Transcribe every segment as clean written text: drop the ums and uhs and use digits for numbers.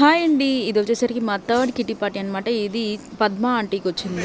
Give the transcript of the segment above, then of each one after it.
Hi అండి. ఇది వచ్చేసరికి మా థర్డ్ కిటీ పార్టీ అనమాట. ఇది పద్మ ఆంటీకి వచ్చింది.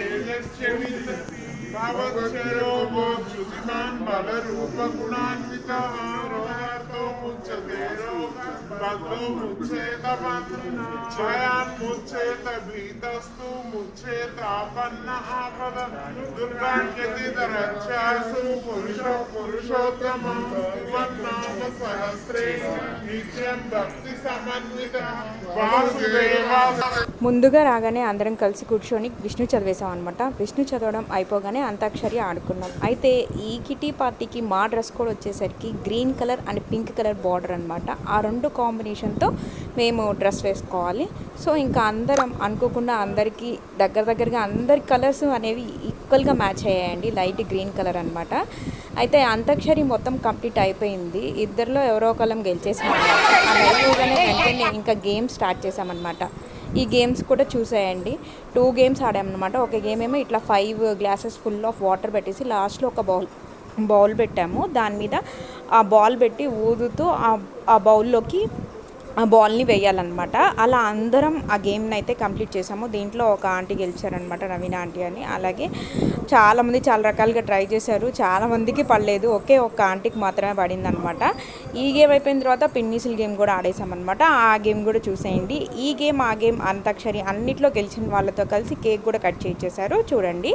ముందుగా రాగానే అందరం కలిసి కూర్చొని విష్ణు చదివేసాం అనమాట. విష్ణు చదవడం అయిపోగానే అంతాక్షరి ఆడుకున్నాం. అయితే ఈ కిటీ పార్టీకి మా డ్రెస్ కోడ్ వచ్చేసరికి green colour and pink colour border అనమాట. ఆ రెండు కాంబినేషన్తో మేము డ్రెస్ వేసుకోవాలి. సో ఇంకా అందరం అనుకోకుండా అందరికీ దగ్గరగా అందరి కలర్స్ అనేవి ఈక్వల్గా మ్యాచ్ అయ్యాయండి. లైట్ గ్రీన్ కలర్ అనమాట. అయితే అంతాక్షరి మొత్తం కంప్లీట్ అయిపోయింది. ఇద్దరిలో ఎవరో ఒకళ్ళం గెలిచేసాం. అయిపోగానే వెంటనే ఇంకా గేమ్ స్టార్ట్ చేసామన్నమాట. ఈ గేమ్స్ కూడా చూసేయండి. 2 గేమ్స్ ఆడామన్నమాట. ఒక గేమ్ ఏమో ఇట్లా 5 గ్లాసెస్ ఫుల్ ఆఫ్ వాటర్ పెట్టేసి లాస్ట్లో ఒక బౌల్ పెట్టాము. దాని మీద ఆ బాల్ పెట్టి ఊదుతూ ఆ బౌల్లోకి ఆ బాల్ని వేయాలన్నమాట. అలా అందరం ఆ గేమ్ని అయితే కంప్లీట్ చేసాము. దీంట్లో ఒక ఆంటీ గెలిచారనమాట, రవీనా ఆంటీ అని. అలాగే చాలామంది చాలా రకాలుగా ట్రై చేశారు. చాలామందికి పడలేదు, ఒకే ఒక్క ఆంటీకి మాత్రమే పడింది అనమాట. ఈ గేమ్ అయిపోయిన తర్వాత పిన్నీసులు గేమ్ కూడా ఆడేసామన్నమాట. ఆ గేమ్ కూడా చూసేయండి. ఈ గేమ్ ఆ గేమ్ అంతాక్షరి అన్నిట్లో గెలిచిన వాళ్ళతో కలిసి కేక్ కూడా కట్ చేయించేశారు. చూడండి.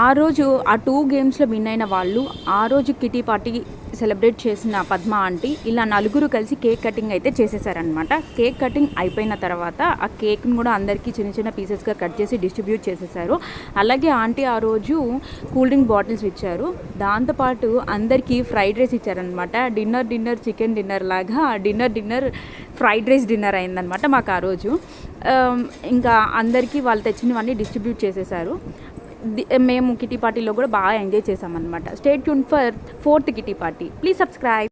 ఆ రోజు ఆ 2 గేమ్స్లో విన్ అయిన వాళ్ళు ఆ రోజు కిటీ పార్టీ సెలబ్రేట్ చేసిన పద్మ ఆంటీ ఇలా నలుగురు కలిసి కేక్ కటింగ్ అయితే చేసేసారనమాట. కేక్ కటింగ్ అయిపోయిన తర్వాత ఆ కేక్ని కూడా అందరికీ చిన్న చిన్న పీసెస్గా కట్ చేసి డిస్ట్రిబ్యూట్ చేసేసారు. అలాగే ఆంటీ ఆ రోజు కూల్ డ్రింక్ బాటిల్స్ ఇచ్చారు. దాంతోపాటు అందరికీ ఫ్రైడ్ రైస్ ఇచ్చారనమాట. డిన్నర్ చికెన్ డిన్నర్ లాగా డిన్నర్ ఫ్రైడ్ రైస్ డిన్నర్ అయిందనమాట మాకు ఆ రోజు. ఇంకా అందరికీ వాళ్ళు తెచ్చినవన్నీ డిస్ట్రిబ్యూట్ చేసేసారు. మేము కిటీ పార్టీలో కూడా బాగా ఎంజాయ్ చేసామన్నమాట. Stay tune for 4th kitty party. Please subscribe.